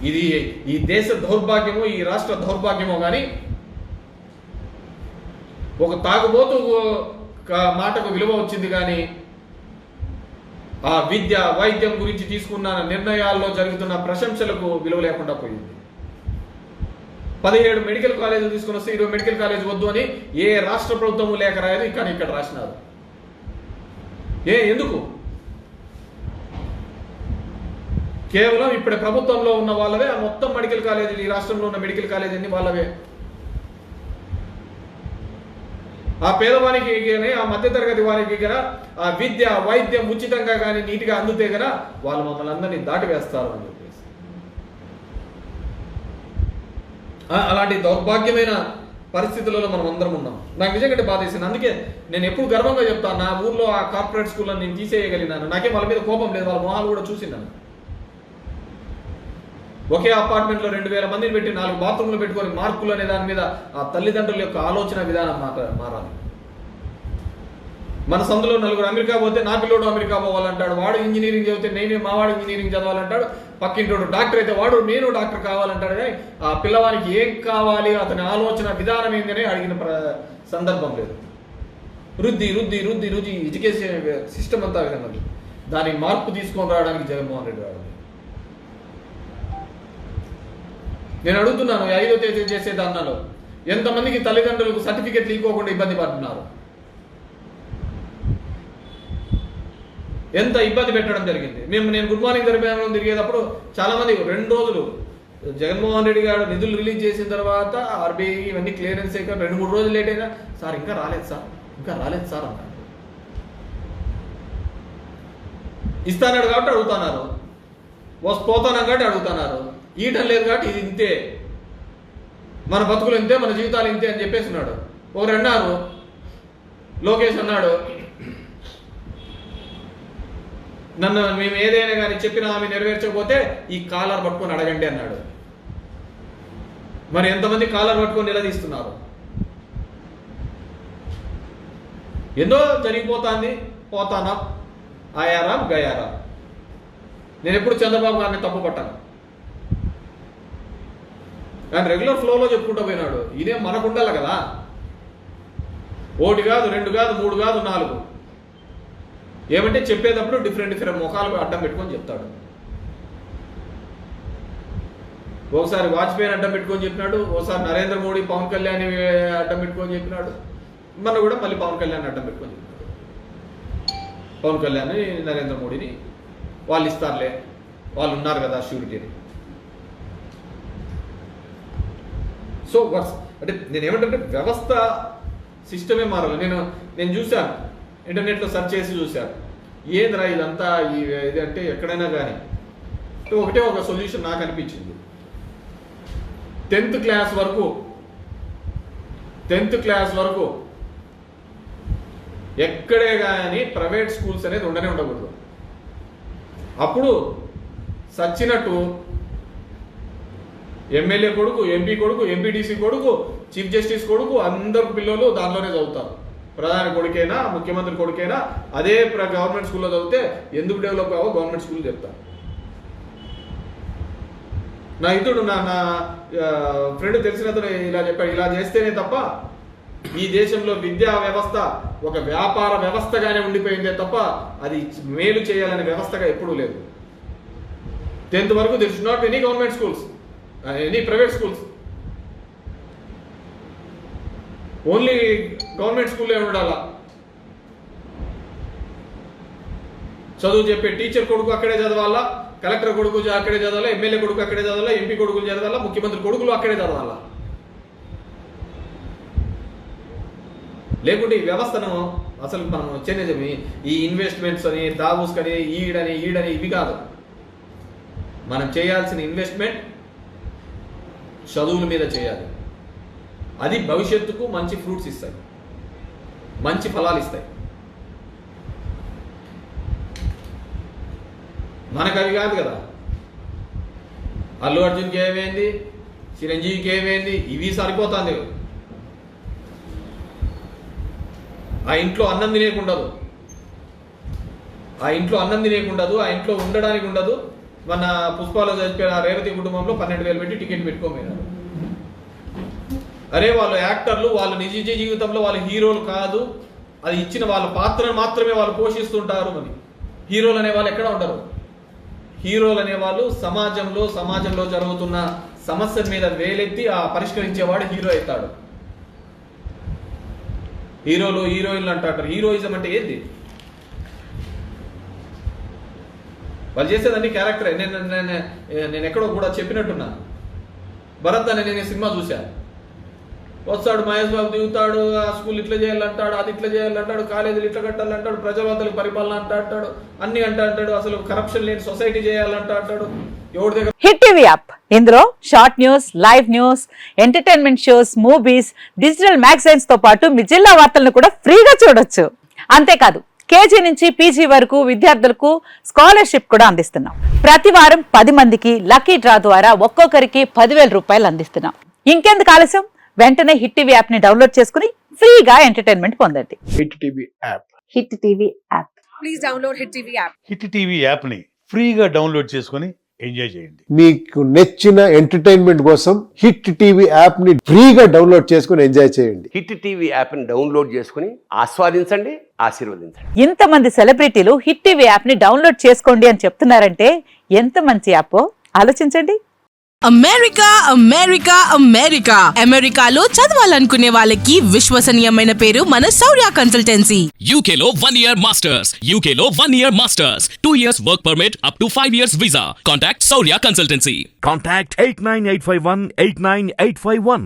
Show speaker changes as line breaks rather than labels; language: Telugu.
ఇది ఈ దేశ దౌర్భాగ్యమో ఈ రాష్ట్ర దౌర్భాగ్యమో కానీ ఒక తాగుబోతు మాటకు విలువ వచ్చింది కానీ ఆ విద్య వైద్యం గురించి తీసుకున్న నిర్ణయాల్లో జరుగుతున్న ప్రశంసలకు విలువ లేకుండా పోయింది. 17 మెడికల్ కాలేజీలు తీసుకుని వస్తే 20 మెడికల్ కాలేజ్ వద్దు అని ఏ రాష్ట్ర ప్రభుత్వము లేఖ రాయదు, కానీ ఇక్కడ రాసినారు. ఎందుకు? కేవలం ఇప్పుడు ప్రభుత్వంలో ఉన్న వాళ్ళవే ఆ మొత్తం మెడికల్ కాలేజీలు, ఈ రాష్ట్రంలో ఉన్న మెడికల్ కాలేజీ అన్ని వాళ్ళవే. ఆ పేదవానికి కానీ ఆ మధ్యతరగతి వారికి కానీ ఆ విద్య వైద్యం ఉచితంగా కానీ నీటిగా అందుతే కదా వాళ్ళు మమ్మల్ని అందరినీ దాటివేస్తారు అని చెప్పేసి అలాంటి దౌర్భాగ్యమైన పరిస్థితులలో మనం అందరం ఉన్నాం. నాకు నిజంగా బాధేసింది. అందుకే నేను ఎప్పుడు గర్వంగా చెప్తాను, నా ఊర్లో ఆ కార్పొరేట్ స్కూల్లో నేను తీసేయగలిగినాను. నాకేం వాళ్ళ మీద కోపం లేదు, వాళ్ళ మొహాలు కూడా చూసినాను. ఒకే అపార్ట్మెంట్లో 2000 మందిని పెట్టి 4 బాత్రూంలు పెట్టుకొని మార్కులు అనే దాని మీద ఆ తల్లిదండ్రుల యొక్క ఆలోచన విధానం మారాలి. మన సందులో 4 అమెరికా పోతే నా పిల్లోడు అమెరికా పోవాలంటాడు, వాడు ఇంజనీరింగ్ చదివితే నేనే మావాడు ఇంజనీరింగ్ చదవాలంటాడు, పక్కింటోడు డాక్టర్ అయితే వాడు నేను డాక్టర్ కావాలంటాడు. కానీ ఆ పిల్లవానికి ఏం కావాలి, అతని ఆలోచన విధానం ఏంటనే అడిగిన సందర్భం లేదు. రుద్ది రుద్ది రుద్ది రుచి ఎడ్యుకేషన్ సిస్టమ్ అంతా విధంగా దానికి మార్పు తీసుకొని రావడానికి జగన్మోహన్ రెడ్డి రావడం. నేను అడుగుతున్నాను, 5వ తేదీ చేసే దానిలో ఎంతమందికి తల్లిదండ్రులకు సర్టిఫికెట్లు ఇవ్వకుండా ఇబ్బంది పడుతున్నారు, ఎంత ఇబ్బంది పెట్టడం జరిగింది. నేను గుడ్ మార్నింగ్ తిరిగేటప్పుడు చాలా మంది 2 రోజులు జగన్మోహన్ రెడ్డి గారు నిధులు రిలీజ్ చేసిన తర్వాత ఆర్బీఐ ఇవన్నీ క్లియరెన్స్ అయ్యాక 2-3 రోజులు లేట్ అయినా సార్ ఇంకా రాలేదు సార్ అన్నారు. ఇస్తానాడు కాబట్టి అడుగుతున్నారు, పోతాను కాబట్టి అడుగుతున్నారు. ఈటం లేదు కాబట్టి ఇది ఇంతే, మన బతుకులు ఇంతే, మన జీవితాలు ఇంతే అని చెప్పేస్తున్నాడు. ఒకరు అన్నారు, లోకేష్ అన్నాడు, నన్ను మేము ఏదైనా కానీ చెప్పిన ఆమె నెరవేర్చకపోతే ఈ కాలర్ పట్టుకొని అడగండి అన్నాడు. మరి ఎంతమంది కాలర్ పట్టుకొని నిలదీస్తున్నారు? ఎన్నో జరిగిపోతుంది, పోతానా ఆయారా గయారా. నేను ఎప్పుడు చంద్రబాబు గారిని తప్పు పట్టాను, ఆయన రెగ్యులర్ ఫ్లోలో చెప్పుకుంటూ పోయినాడు. ఇదే మనకు ఉండాలి కదా, 1 కాదు 2 కాదు 3 కాదు 4. ఏమంటే చెప్పేటప్పుడు డిఫరెంట్ ముఖాలు అడ్డం పెట్టుకొని చెప్తాడు. ఒకసారి వాజ్పేయిని అడ్డం పెట్టుకొని చెప్పినాడు, ఒకసారి నరేంద్ర మోడీ పవన్ కళ్యాణ్ అడ్డం పెట్టుకొని చెప్పినాడు, మన కూడా మళ్ళీ పవన్ కళ్యాణ్ అడ్డం పెట్టుకొని చెప్పినాడు. పవన్ కళ్యాణ్ నరేంద్ర మోడీని వాళ్ళు ఇస్తారులే, వాళ్ళు ఉన్నారు కదా షూరిటీని. సో అంటే నేనేమంటే వ్యవస్థ సిస్టమే మారాలి. నేను చూశాను, ఇంటర్నెట్లో సెర్చ్ చేసి చూశాను, ఏంద్రా ఇదంతా ఇది అంటే ఎక్కడైనా కానీ ఒకటే ఒక సొల్యూషన్ నాకు అనిపించింది. 10th క్లాస్ వరకు ఎక్కడే కానీ ప్రైవేట్ స్కూల్స్ అనేది ఉండకూడదు. అప్పుడు సచ్చినట్టు ఎమ్మెల్యే కొడుకు, ఎంపీ కొడుకు, ఎంపీటీసీ కొడుకు, చీఫ్ జస్టిస్ కొడుకు అందరు పిల్లలు దానిలోనే చదువుతారు. ప్రధాని కొడుకైనా ముఖ్యమంత్రి కొడుకైనా అదే గవర్నమెంట్ స్కూల్లో చదివితే ఎందుకు డెవలప్ కావో గవర్నమెంట్ స్కూల్ చెప్తారు. నా ఇతడు నా ఫ్రెండ్ తెలిసినతను ఇలా చెప్పాడు, ఇలా చేస్తేనే తప్ప ఈ దేశంలో విద్యా వ్యవస్థ ఒక వ్యాపార వ్యవస్థగానే ఉండిపోయిందే తప్ప అది మేలు చేయాలనే వ్యవస్థగా ఎప్పుడూ లేదు. 10th వరకు there should not be any government schools, any private schools, only government స్కూల్లో ఉండాలా. చదువు చెప్పే టీచర్ కొడుకు అక్కడే చదవాలా, కలెక్టర్ కొడుకు అక్కడే చదవాలా, ఎమ్మెల్యే కొడుకు అక్కడే చదవాలా, ఎంపీ కొడుకులు చదవాలా, ముఖ్యమంత్రి కొడుకులు అక్కడే చదవాలా. లేకుంటే ఈ వ్యవస్థను అసలు మనం చేంజ్ ఈ ఇన్వెస్ట్మెంట్స్ అని దావూస్ అని ఈడని ఇవి కాదు. మనం చేయాల్సిన ఇన్వెస్ట్మెంట్ చదువుల మీద చేయాలి. అది భవిష్యత్తుకు మంచి ఫ్రూట్స్ ఇస్తాయి, మంచి ఫలాలు ఇస్తాయి. మనకు అవి కాదు కదా. అల్లు అర్జున్కి ఏమైంది, చిరంజీవికి ఏమైంది, ఇవి సరిపోతుంది. ఆ ఇంట్లో అన్నం తినేకుండదు, ఆ ఇంట్లో ఉండడానికి ఉండదు, మన పుష్పాలో చనిపోయిన రేవతి కుటుంబంలో 12,000 పెట్టి టికెట్ పెట్టుకోమన్నారు. అరే వాళ్ళు యాక్టర్లు, వాళ్ళు నిజ జీవితంలో వాళ్ళు హీరోలు కాదు, అది ఇచ్చిన వాళ్ళ పాత్రను మాత్రమే వాళ్ళు పోషిస్తుంటారు అని. హీరోలు అనే వాళ్ళు ఎక్కడ ఉండరు. హీరోలు అనేవాళ్ళు సమాజంలో జరుగుతున్న సమస్య మీద వేలెత్తి ఆ పరిష్కరించేవాడు హీరో అవుతాడు. హీరోలు హీరోయిన్లు అంటారు. హీరోయిజం అంటే ఏంది? వాళ్ళు చేసేదాన్ని క్యారెక్టరే. నేను ఎక్కడో కూడా చెప్పినట్టున్నా. భరత్ అనే నేను సినిమా చూశాను. వస్తాడు మహేష్ బాబు, దిగుతాడు, ఆ స్కూల్ ఇట్లా చేయాలంటాడు, అది ఇట్లా చేయాలంటాడు, కాలేజీలు ఇట్లా కట్టాలంటాడు, ప్రజావంతులకు పరిపాలన అంటాడు, అన్ని అంటాడు, అసలు కరప్షన్ లేని సొసైటీ చేయాలంటాడు. ఎవరి దగ్గర
హిట్ టీవీ యాప్, ఇందులో short news, live news, entertainment shows, movies, digital magazines తో పాటు మీ జిల్లా వార్తలను కూడా ఫ్రీగా చూడొచ్చు. అంతేకాదు కేజీ నుంచి పీజీ వరకు విద్యార్థులకు స్కాలర్షిప్ కూడా అందిస్తున్నాం. ప్రతి వారం 10 మందికి లక్కీ డ్రా ద్వారా ఒక్కొక్కరికి 10,000 రూపాయలు అందిస్తున్నాం. ఇంకెందుకు ఆలస్యం, వెంటనే హిట్ టీవీ యాప్ ని డౌన్లోడ్ చేసుకుని ఫ్రీగా ఎంటర్టైన్మెంట్ పొందండి.
Hit TV app.
Hit TV app.
Please download hit TV app.
Hit TV app ని ఫ్రీగా డౌన్లోడ్ చేసుకొని ఎంజాయ్ చేయండి.
మీకు నచ్చిన ఎంటర్టైన్మెంట్ కోసం హిట్ టీవీ యాప్ ని ఫ్రీగా డౌన్లోడ్ చేసుకొని ఎంజాయ్ చేయండి.
హిట్ టీవీ యాప్ ని డౌన్లోడ్ చేసుకుని ఆస్వాదించండి, ఆశీర్వదించండి.
ఇంతమంది సెలబ్రిటీలు హిట్ టీవీ యాప్ ని డౌన్లోడ్ చేసుకోండి అని చెప్తున్నారంటే ఎంత మంచి యాప్ ఆలోచించండి.
అమెరికాలో చదవాలనుకునే వాళ్ళకి విశ్వసనీయమైన పేరు మన శౌర్య కన్సల్టెన్సీ.
UK లో 1 year masters. UK లో 1 year masters. 2 years work permit up to 5 years visa. Contact Saurya Consultancy.
Contact 89851 89851.